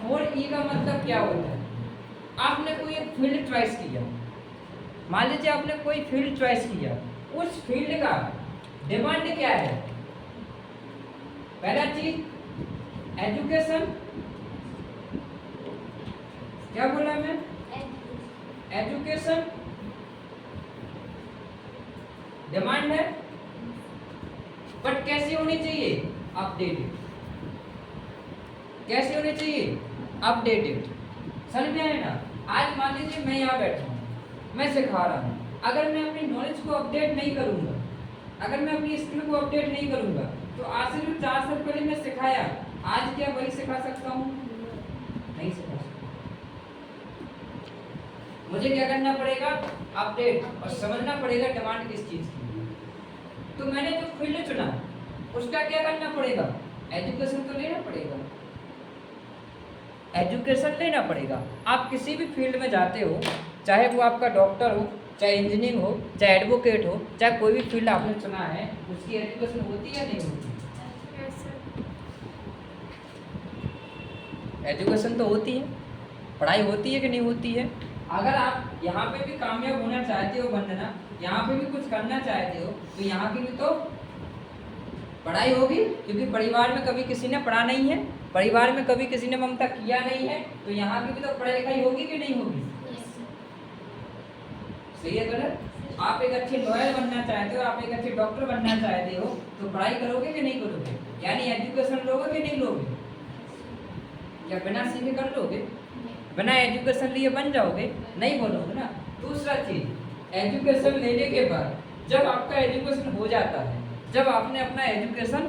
अब 4E का मतलब क्या होता है? आपने कोई एक फील्ड चॉइस किया, मान लीजिए आपने कोई फील्ड चॉइस किया, उस फील्ड का डिमांड क्या है? पहला चीज एजुकेशन, क्या बोला मैं? एजुकेशन डिमांड है, बट कैसी होनी चाहिए? अपडेटेड। कैसी होनी चाहिए? अपडेटेड। समझ में आया ना? आज मान लीजिए मैं यहाँ बैठा हूँ, मैं सिखा रहा हूँ, अगर मैं अपनी नॉलेज को अपडेट नहीं करूंगा, अगर मैं अपनी स्किल को अपडेट नहीं करूंगा, तो आज से जो 4 साल पहले मैं सिखाया, आज क्या वही सिखा सकता हूँ? नहीं सिखा सकता। मुझे क्या करना पड़ेगा? अपडेट, और समझना पड़ेगा डिमांड किस चीज की। तो मैंने जो फील्ड चुना, उसका क्या करना पड़ेगा? एजुकेशन तो लेना पड़ेगा, एजुकेशन लेना पड़ेगा। आप किसी भी फील्ड में जाते हो, चाहे वो आपका डॉक्टर हो, चाहे इंजीनियरिंग हो, चाहे एडवोकेट हो, चाहे कोई भी फील्ड आपने चुना है, उसकी एजुकेशन होती है या नहीं होती? एजुकेशन तो होती है, पढ़ाई होती है कि नहीं होती है? अगर आप यहाँ पे भी कामयाब होना चाहते हो, वंदना, यहाँ पे भी कुछ करना चाहते हो, तो यहाँ की भी तो पढ़ाई होगी, क्योंकि परिवार में कभी किसी ने पढ़ा नहीं है, परिवार में कभी किसी ने ममता किया नहीं है, तो यहाँ की भी तो पढ़ाई लिखाई होगी कि नहीं होगी? सही है गलत? आप एक अच्छे लॉयर बनना चाहते हो, आप एक अच्छे डॉक्टर बनना चाहते हो, तो पढ़ाई करोगे कि नहीं करोगे? यानी एजुकेशन लोगे कि नहीं लोगे? क्या बिना सीखे कर लोगे? बिना एजुकेशन लिए बन जाओगे? नहीं बोलोगे ना। दूसरा चीज, एजुकेशन लेने के बाद जब आपका एजुकेशन हो जाता है, जब आपने अपना एजुकेशन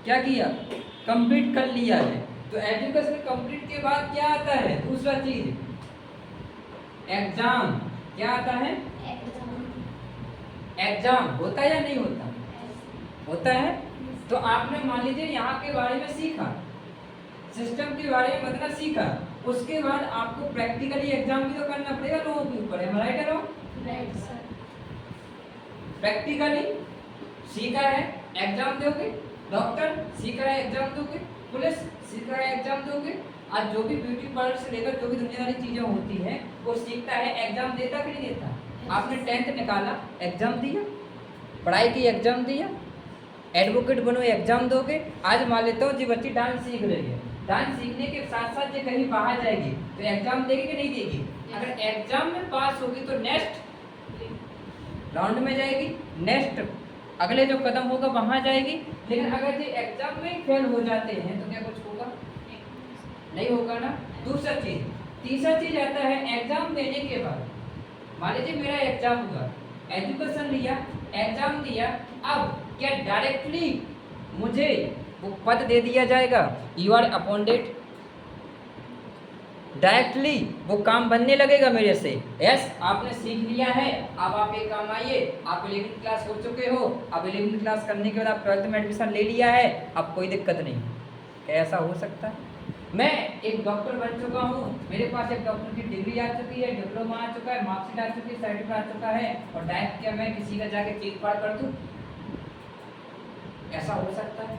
क्या किया? कंप्लीट कर लिया है, तो एजुकेशन कंप्लीट के बाद क्या आता है? दूसरा चीज, एग्जाम। क्या आता है? एग्जाम होता है या नहीं होता? होता है। तो आपने मान लीजिए यहाँ के बारे में सीखा, सिस्टम के बारे में मतलब सीखा, उसके बाद आपको प्रैक्टिकली एग्जाम भी तो करना पड़ेगा लोगों के ऊपर, है राइट है? Right sir. प्रैक्टिकली सीखा है, एग्जाम दोगे। डॉक्टर सीखा है, एग्जाम दोगे। पुलिस सीखा है, एग्जाम दोगे। आज जो भी ब्यूटी पार्लर से लेकर जो भी दुनियादारी चीजें होती हैं, वो सीखता है, एग्जाम देता कि नहीं देता? आपने 10th निकाला, एग्जाम दिया, पढ़ाई की, एग्जाम दिया, एडवोकेट बनो, एग्जाम दोगे। आज मान लेता हूँ जी बच्ची डांस सीख रही है, डांस सीखने के साथ साथ जो कहीं बाहर जाएगी तो एग्जाम देगी कि नहीं देगी? अगर एग्जाम में पास होगी तो नेक्स्ट राउंड में जाएगी, नेक्स्ट अगले जो कदम होगा वहां जाएगी। लेकिन अगर ये एग्जाम में फेल हो जाते हैं तो क्या कुछ होगा? नहीं होगा ना। दूसरा चीज, तीसरा चीज आता है एग्जाम देने के बाद, मान लीजिए मेरा एग्जाम हुआ, एजुकेशन लिया, एग्जाम दिया, अब क्या डायरेक्टली मुझे वो पद दे दिया जाएगा, यू आर अपॉइंटेड? डायरेक्टली वो काम बनने लगेगा मेरे से? यस, आपने सीख लिया है, अब आप एक काम आइए, आप 11th क्लास हो चुके हो, अब 11th क्लास करने के बाद आप 12th में एडमिशन ले लिया है, अब कोई दिक्कत नहीं। क्या ऐसा हो सकता है? मैं एक डॉक्टर बन चुका हूँ, मेरे पास एक डॉक्टर की डिग्री आ चुकी है, डिप्लोमा आ चुका है, मार्कशीट आ चुकी है, सर्टिफिकेट आ चुका है, और डायरेक्ट क्या मैं किसी का जाके चीट फाड़ कर दूँ? ऐसा हो सकता है?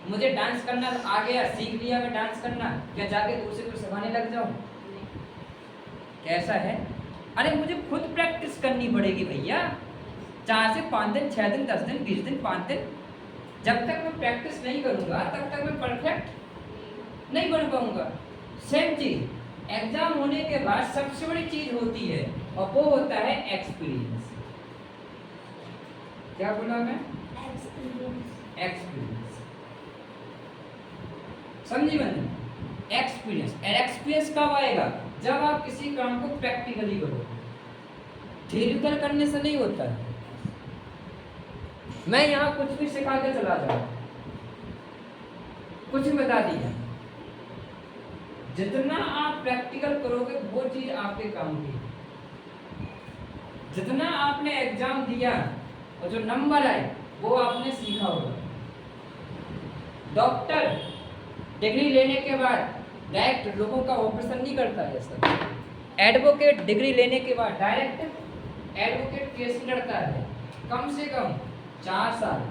मुझे डांस करना आ गया, सीख लिया मैं डांस करना, क्या जाके दूसरे को सिखाने लग जाऊं? कैसा है? अरे मुझे खुद प्रैक्टिस करनी पड़ेगी भैया, 4 से 5 दिन, 6 दिन, 10 दिन, 20 दिन, 5 दिन, जब तक मैं प्रैक्टिस नहीं करूंगा तब तक मैं परफेक्ट नहीं बन पाऊंगा। सेम चीज एग्जाम होने के बाद सबसे बड़ी चीज होती है, और वो होता है एक्सपीरियंस। क्या बोला मैं? एक्सपीरियंस। समझी मैंने? एक्सपीरियंस। एक्सपीरियंस कब आएगा? जब आप किसी काम को प्रैक्टिकली करो, थियरिकल करने से नहीं होता है। मैं यहाँ कुछ भी सिखा के चला जाऊं, कुछ भी बता दिया, जितना आप प्रैक्टिकल करोगे वो चीज आपके काम की। जितना आपने एग्जाम दिया और जो नंबर आए वो आपने सीखा होगा। डॉक्टर डिग्री लेने के बाद डायरेक्ट लोगों का ऑपरेशन नहीं करता है सर। एडवोकेट डिग्री लेने के बाद डायरेक्ट एडवोकेट केस लड़ता है, कम से कम 4 साल,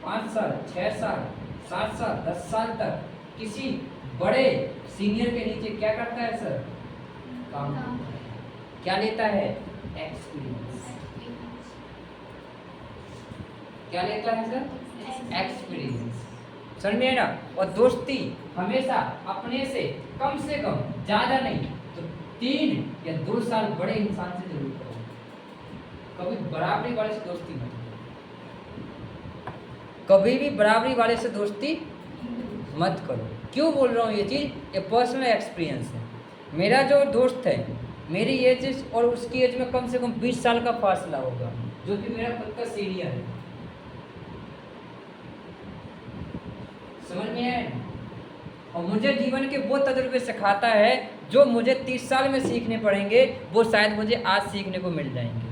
5 साल, 6 साल, 7 साल, 10 साल तक किसी बड़े सीनियर के नीचे क्या करता है सर? काम करता है। क्या लेता है? एक्सपीरियंस। क्या लेता है सर? एक्सपीरियंस। समझ में है ना? और दोस्ती हमेशा अपने से कम ज्यादा नहीं तो 3 या 2 साल बड़े इंसान से जरूर करो। कभी बराबरी वाले से दोस्ती मत करो, कभी भी बराबरी वाले से दोस्ती मत करो। क्यों बोल रहा हूँ ये चीज़? ये पर्सनल एक्सपीरियंस है। मेरा जो दोस्त है, मेरी एज और उसकी एज में कम से कम 20 साल का फासला होगा, जो कि मेरा खुद का सीनियर है। समझ में है? और मुझे जीवन के वो तजुर्बे सिखाता है जो मुझे 30 साल में सीखने पड़ेंगे, वो शायद मुझे आज सीखने को मिल जाएंगे।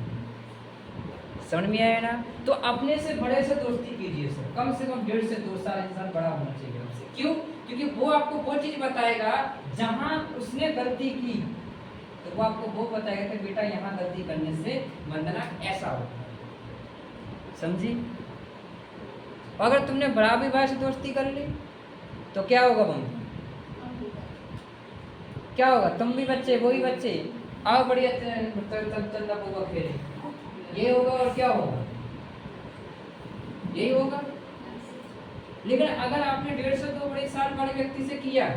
समझ में आया ना? तो अपने से बड़े से दोस्ती कीजिए सर, कम से कम 1.5 से 2 साल इंसान बड़ा होना चाहिए हमसे। क्यों? क्योंकि वो आपको वो चीज़ बताएगा जहाँ उसने गलती की, तो वो आपको वो बताएगा कि बेटा यहाँ गलती करने से वंदना ऐसा होता है। समझी? अगर तुमने बराबरी भाई से दोस्ती कर ली तो क्या होगा बंधु? क्या होगा? तुम भी बच्चे, वो भी बच्चे, आओ बढ़िया चंदा पोगा खेले, ये होगा। और क्या होगा? यही होगा। लेकिन अगर आपने 1.5 से 2 बड़े साल वाले व्यक्ति से किया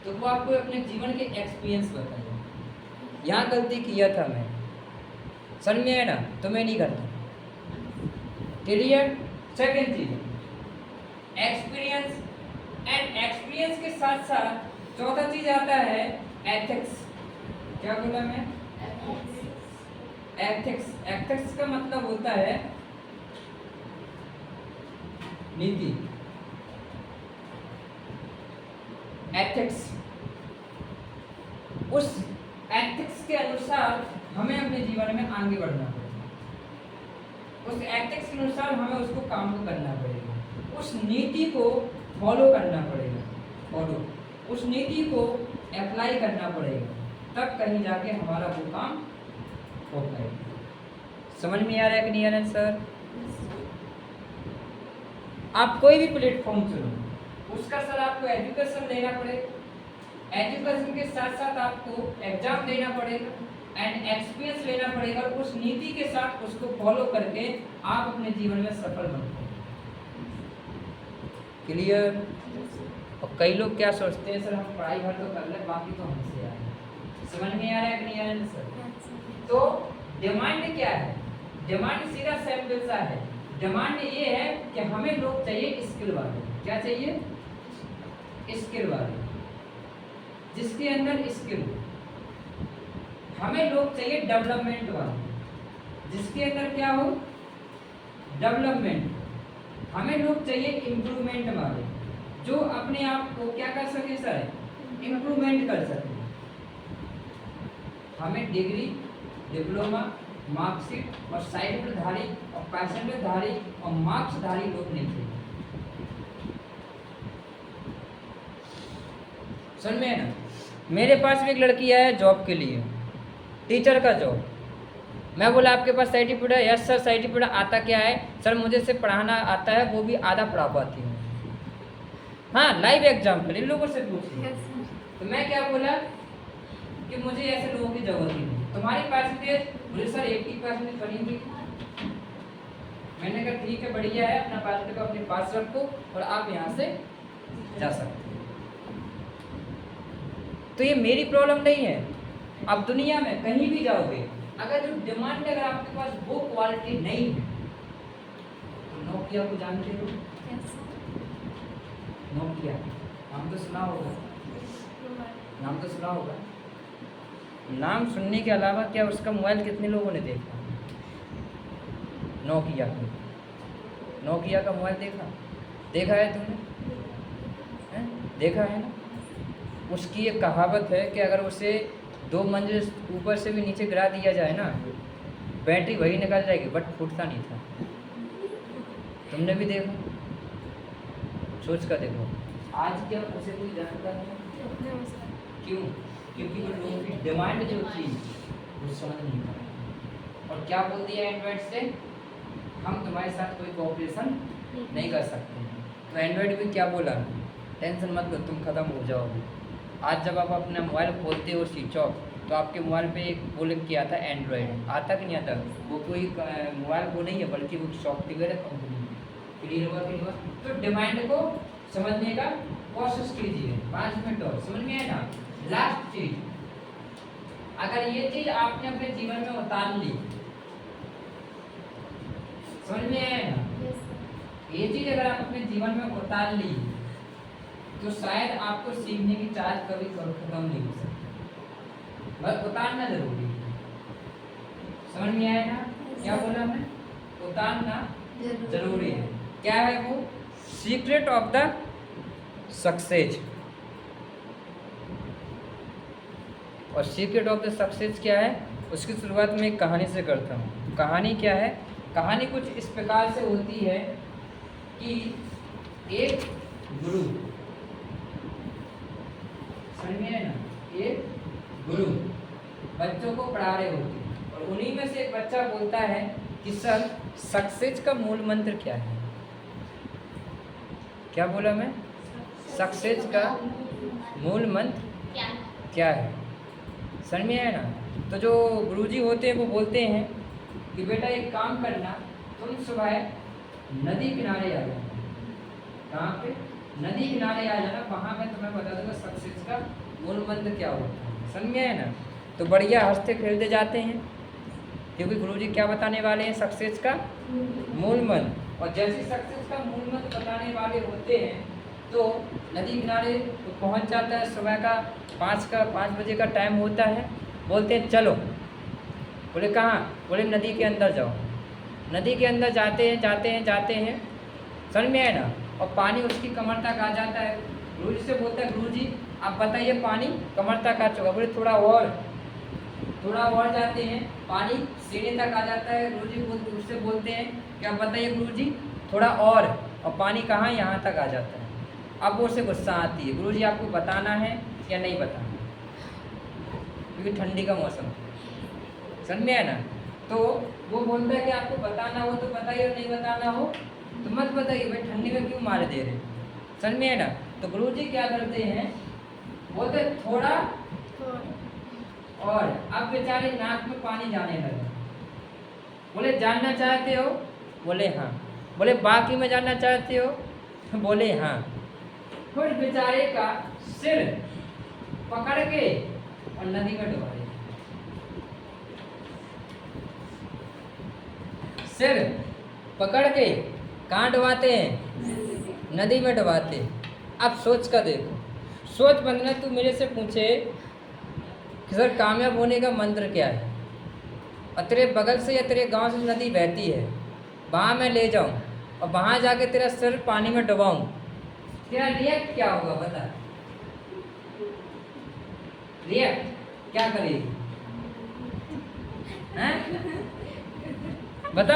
तो वो आपको अपने जीवन के एक्सपीरियंस बताएगा, यहाँ गलती किया था मैं। समझ में है ना? तो मैं नहीं करता। क्लियर? सेकेंड चीज एक्सपीरियंस, एंड एक्सपीरियंस के साथ साथ चौथा चीज आता है एथिक्स। क्या बोला मैं? एथिक्स। एथिक्स का मतलब होता है नीति। एथिक्स, उस एथिक्स के अनुसार हमें अपने जीवन में आगे बढ़ना पड़ेगा। उस एथिक्स के अनुसार हमें उसको काम को करना पड़ेगा, उस नीति को फॉलो करना पड़ेगा, उस नीति को अप्लाई करना पड़ेगा, तब कहीं जाके हमारा वो काम हो पाएगा। समझ में आ रहा है कि नहीं आ रहा है सर? आप कोई भी प्लेटफॉर्म चुनो, उसका सर आपको एजुकेशन लेना पड़ेगा, एजुकेशन के साथ साथ आपको एग्जाम देना पड़ेगा एंड एक्सपीरियंस लेना पड़ेगा, और उस नीति के साथ उसको फॉलो करके आप अपने जीवन में सफल बनते हैं। क्लियर? और कई लोग क्या सोचते हैं, सर हम पढ़ाई भर तो कर ले, बाकी तो हमसे आए। समझ में आ रहा है कि नहीं आ रहा है सर? तो डिमांड क्या है? डिमांड सीधा सैम्पल सा है। डिमांड ये है कि हमें लोग चाहिए स्किल वाले। क्या चाहिए? स्किल वाले, जिसके अंदर स्किल। हमें लोग चाहिए डेवलपमेंट वाले, जिसके अंदर क्या हो? डेवलपमेंट। हमें लोग चाहिए इम्प्रूवमेंट वाले, जो अपने आप को क्या कर सके सर? इम्प्रूवमेंट कर सके। हमें डिग्री, डिप्लोमा, मार्कशीट और सर्टिफिकेटधारी और परसेंटेजधारी और मार्क्सधारी लोग नहीं चाहिए। सुन में है ना? मेरे पास भी एक लड़की है जॉब के लिए, टीचर का जॉब। मैं बोला आपके पास सर्टिफिकेट है? Yes sir certificate. आता क्या है? सर मुझे से पढ़ाना आता है, वो भी आधा पढ़ा पाती हूँ। हाँ, लाइव एग्जाम्पल इन लोगों से पूछिए। तो मैं क्या बोला कि मुझे ऐसे लोगों की जरूरत ही नहीं। तुम्हारी परसेंटेज? मुझे सर 80% बनी हुई। मैंने कहा ठीक है, बढ़िया है, अपना परसेंटेज को अपने पास रखो और आप यहाँ से जा सकते हो। तो ये मेरी प्रॉब्लम नहीं है। अब दुनिया में कहीं भी जाओगे, अगर जो डिमांड अगर आपके पास वो क्वालिटी नहीं है, तो नोकिया को जानते हो? नोकिया नाम तो सुना होगा, नाम तो सुना होगा। नाम सुनने के अलावा क्या उसका मोबाइल कितने लोगों ने देखा? नोकिया का मोबाइल देखा है तुमने? देखा है ना? उसकी एक कहावत है कि अगर उसे 2 मंजिल ऊपर से भी नीचे गिरा दिया जाए ना, बैटरी वही निकल जाएगी, बट फूटता नहीं था। तुमने भी देखा? सोच कर देखो। आज क्या उसे कोई जानता है? क्यों? क्योंकि वो लोगों की डिमांड जो थी वो समझ नहीं पाए। और क्या बोल दिया एंड्रॉइड से? हम तुम्हारे साथ कोई कोऑपरेशन नहीं कर सकते। तो एंड्रॉइड भी क्या बोला? टेंशन मत लो, तुम खत्म हो जाओगे। आज जब आप अपना मोबाइल खोलते हो स्विच ऑफ, तो आपके मोबाइल पे एक वो लिख के आता है एंड्रॉयड, आता कि नहीं आता? वो कोई मोबाइल वो नहीं है, बल्कि वो सॉफ्टवेयर है कंपनी की। क्लियर हुआ? क्लियर हुआ? तो डिमांड को समझने का कोशिश कीजिए। 5 मिनट और, समझ में आया ना? लास्ट चीज, अगर ये चीज आपने अपने जीवन में उतार ली, समझ में आया ना? ये चीज अगर आप अपने जीवन में उतार ली, तो शायद आपको सीखने की चार्ज कभी खत्म नहीं हो सकती, बस उतारना जरूरी है। समझ में आया ना? क्या बोला मैं? उतारना जरूरी है। क्या है वो? Secret of the success. और सीक्रेट ऑफ द सक्सेस क्या है, उसकी शुरुआत में एक कहानी से करता हूँ। कहानी क्या है? कहानी कुछ इस प्रकार से होती है कि एक गुरु, समझ में है ना, एक गुरु बच्चों को पढ़ा रहे होते हैं, और उन्हीं में से एक बच्चा बोलता है कि सर, सक्सेस का मूल मंत्र क्या है? क्या बोला मैं? सक्सेस का मूल मंत्र क्या है? समझ में आया ना? तो जो गुरुजी होते हैं वो बोलते हैं कि बेटा एक काम करना, तुम सुबह नदी किनारे आ जाना। कहाँ पे? नदी किनारे आ जाना, वहाँ मैं तुम्हें बता दूंगा सक्सेस का मूल मंत्र क्या होता है। समझ में आया ना? तो बढ़िया हंसते खेलते जाते हैं, क्योंकि गुरुजी क्या बताने वाले हैं? सक्सेस का मूल मंत्र। और जैसे सक्सेस का मूल मंत्र बताने वाले होते हैं, तो नदी किनारे पहुंच जाता है। सुबह का 5 बजे का टाइम होता है। बोलते हैं चलो। बोले कहाँ? बोले नदी के अंदर जाओ। नदी के अंदर जाते हैं, समझ में आया ना? और पानी उसकी कमर तक आ जाता है। गुरुजी से बोलता है, गुरुजी आप बताइए पानी कमर तक आ चुका। बोले थोड़ा और जाते हैं, पानी सीने तक आ जाता है। गुरुजी उससे बोलते हैं कि आप बताइए गुरुजी थोड़ा और पानी कहाँ? यहाँ तक आ जाता है। अब वो से गुस्सा आती है, गुरुजी आपको बताना है या नहीं बताना, क्योंकि ठंडी का मौसम, समझ में आया ना? तो वो बोलता है कि आपको बताना हो तो बताइए, और नहीं बताना हो तो मत बताइए, भाई ठंडी में क्यों मार दे रहे। समझ में आया ना? तो गुरुजी क्या करते हैं, बोलते थोड़ा और। अब बेचारे नाक में पानी जाने लगा। बोले जानना चाहते हो? बोले हाँ। बोले बाकी में जानना चाहते हो? बोले हाँ। फिर बेचारे का सिर पकड़ के और नदी में डुबा दिया। सिर पकड़ के कहाँ डुबाते हैं? नदी में डुबाते। अब सोच कर देखो, सोच बंदना, तू मेरे से पूछे कि सर कामयाब होने का मंत्र क्या है, और तेरे बगल से या तेरे गांव से नदी बहती है, वहाँ मैं ले जाऊँ और वहाँ जाके तेरा सिर पानी में डुबाऊँ, तेरा रिएक्ट क्या होगा? बता, रिएक्ट क्या करेगी? बता,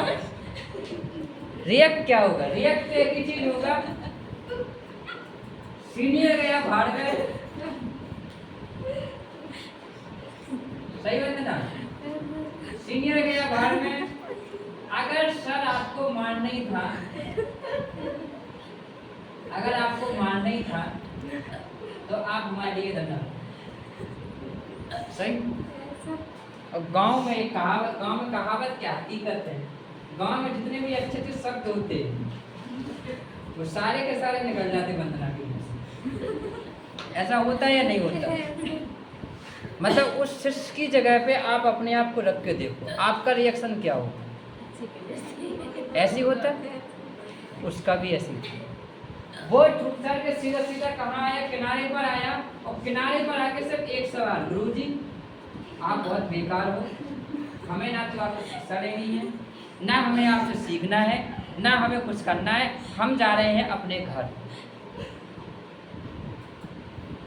रिएक्ट क्या होगा? रिएक्ट तो एक ही चीज होगा, सीनियर गया भाड़ में। सही बात है ना? सीनियर गया भाड़ में। अगर सर आपको मारना ही था, अगर आपको मारना ही था तो आप हमारे लिए धरना। सही। और गांव में कहावत क्या हकीकत है, गांव में जितने भी अच्छे अच्छे शब्द होते वो सारे के सारे निकल जाते वंदना के मुंह से। ऐसा होता है या नहीं होता? मतलब उस शिष्य की जगह पे आप अपने आप को रख के देखो, आपका रिएक्शन क्या होगा? ऐसी होता? उसका भी ऐसी। वो चुपचाप के सीधा सीधा कहाँ आया? किनारे पर आया, और किनारे पर आके सिर्फ एक सवाल, गुरुजी आप बहुत बेकार हो, हमें ना तो आपसे शिक्षा लेनी है, ना हमें आपसे सीखना है, ना हमें कुछ करना है, हम जा रहे हैं अपने घर।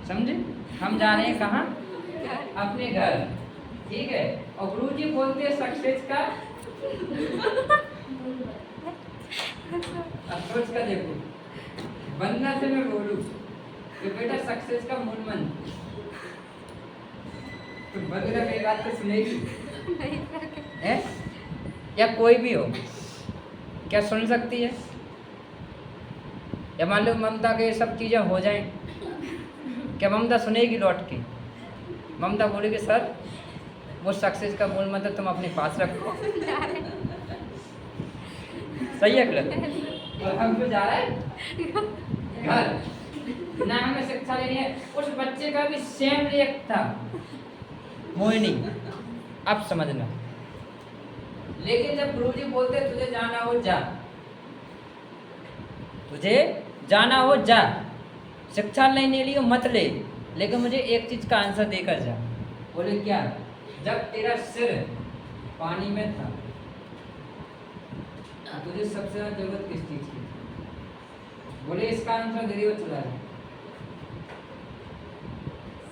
समझे? हम जा रहे हैं कहाँ? अपने घर। ठीक है। और गुरुजी बोलते हैं सक्सेस का। अब सोच कर देखो, वंदना से मैं बोलूं कि बेटा सक्सेस का मूल मंत्र, तो वंदना मेरी बात तो सुनेगी? है? या कोई भी हो, क्या सुन सकती है? या मान लो ममता के ये सब चीज़ें हो जाएं, क्या ममता सुनेगी लौट के? ममता बोलेगी सर वो सक्सेस का मूल मंत्र तुम अपने पास रखो। सही है गलत? और हम क्यों जा रहे हैं घर, ना हमें शिक्षा लेनी है। उस बच्चे का भी सेम रिएक्ट था मोहिनी, अब समझना। लेकिन जब गुरुजी बोलते तुझे जाना हो जा, तुझे जाना हो जा, शिक्षा लेने लिए मत ले, लेकिन मुझे एक चीज का आंसर देकर जा। बोले क्या? जब तेरा सिर पानी में था तुझे सबसे ज्यादा जरूरत किस चीज की? बोले इसका आंसर दे दियो, चला जा।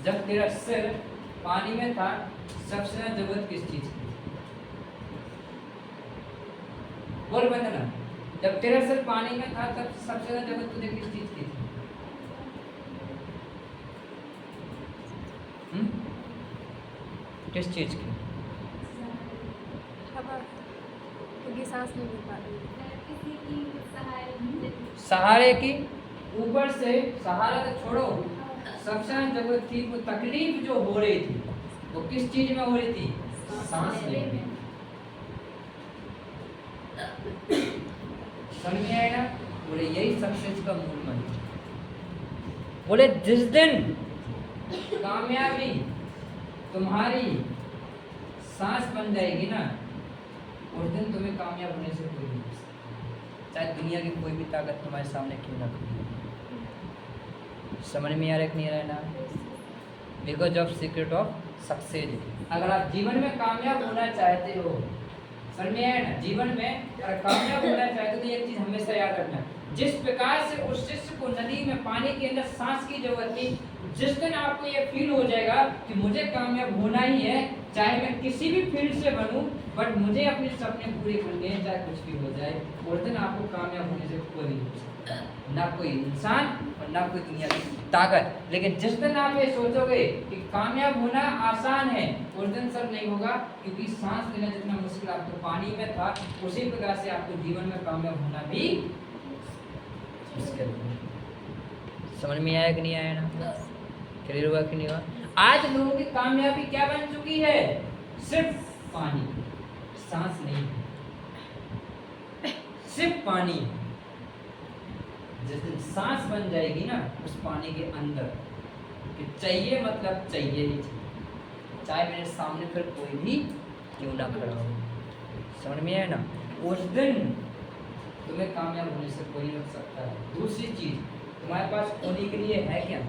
जब तेरा सिर पानी में था सबसे ज्यादा जरूरत किस चीज की? बोल बंदना, जब तेरा सिर पानी में था तब सबसे ज्यादा जरूरत तुझे किस चीज की थी? किस चीज की? क्योंकि सांस नहीं मिल पा रही। सहारे की। ऊपर से सहारा तो छोड़ो, सबसे ज्यादा जरूरत थी वो तकलीफ जो हो रही थी वो किस चीज में हो रही थी? सांस लेने में। समझ में आएगा? बोले यही सक्सेस का मूल मंत्र। बोले जिस दिन कामयाबी तुम्हारी सांस बन जाएगी ना, उस दिन तुम्हें कामयाब होने से कोई नहीं, चाहे दुनिया की कोई भी ताकत तुम्हारे सामने क्यों ना खड़ी। समझ में आ रहा है कि नहीं आ रहा है ना? Because of secret of success. अगर आप जीवन में कामयाब होना चाहते हो, समझ में आया ना? जीवन में अगर कामयाब होना चाहते हो तो एक चीज हमेशा याद रखना, जिस प्रकार से उस शिष्य को नदी में पानी के अंदर सांस की जरूरत थी, जिस दिन आपको ये फील हो जाएगा कि मुझे कामयाब होना ही है, चाहे मैं किसी भी फील्ड से बनूं, बट मुझे अपने सपने पूरे करने हैं, चाहे कुछ भी हो जाए, उस दिन आपको कामयाब होने से कोई नहीं हो सकता, ना कोई इंसान और ना कोई दुनिया की ताकत। लेकिन जिस दिन आप ये सोचोगे कि कामयाब होना आसान है, उस दिन सब नहीं होगा, क्योंकि सांस लेना जितना मुश्किल आपको पानी में था, उसी प्रकार से आपको जीवन में कामयाब होना भी मुश्किल है। समझ में आया कि नहीं आया ना? क्लियर हुआ कि नहीं हुआ? आज लोगों की कामयाबी क्या बन चुकी है? सिर्फ पानी, सांस नहीं, सिर्फ पानी। जिस दिन सांस बन जाएगी ना उस पानी के अंदर, कि चाहिए मतलब चाहिए ही चाहिए, चाहे मेरे सामने फिर कोई भी क्यों ना खड़ा हो। समझ में आया ना? उस दिन तुम्हें कामयाब होने से कोई नहीं रोक सकता है। दूसरी चीज, तुम्हारे पास खोने के लिए है क्या?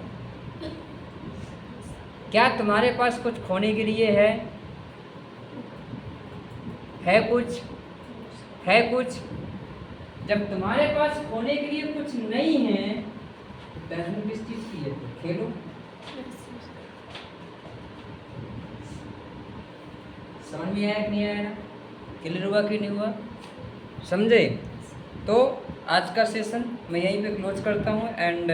क्या तुम्हारे पास कुछ खोने के लिए है? है कुछ? है कुछ? जब तुम्हारे पास खोने के लिए कुछ नहीं है तो टेंशन किस चीज की है? खेलो। समझ में आया कि नहीं आया ना? क्लियर हुआ कि नहीं हुआ? समझे? तो आज का सेशन मैं यहीं पे क्लोज करता हूँ एंड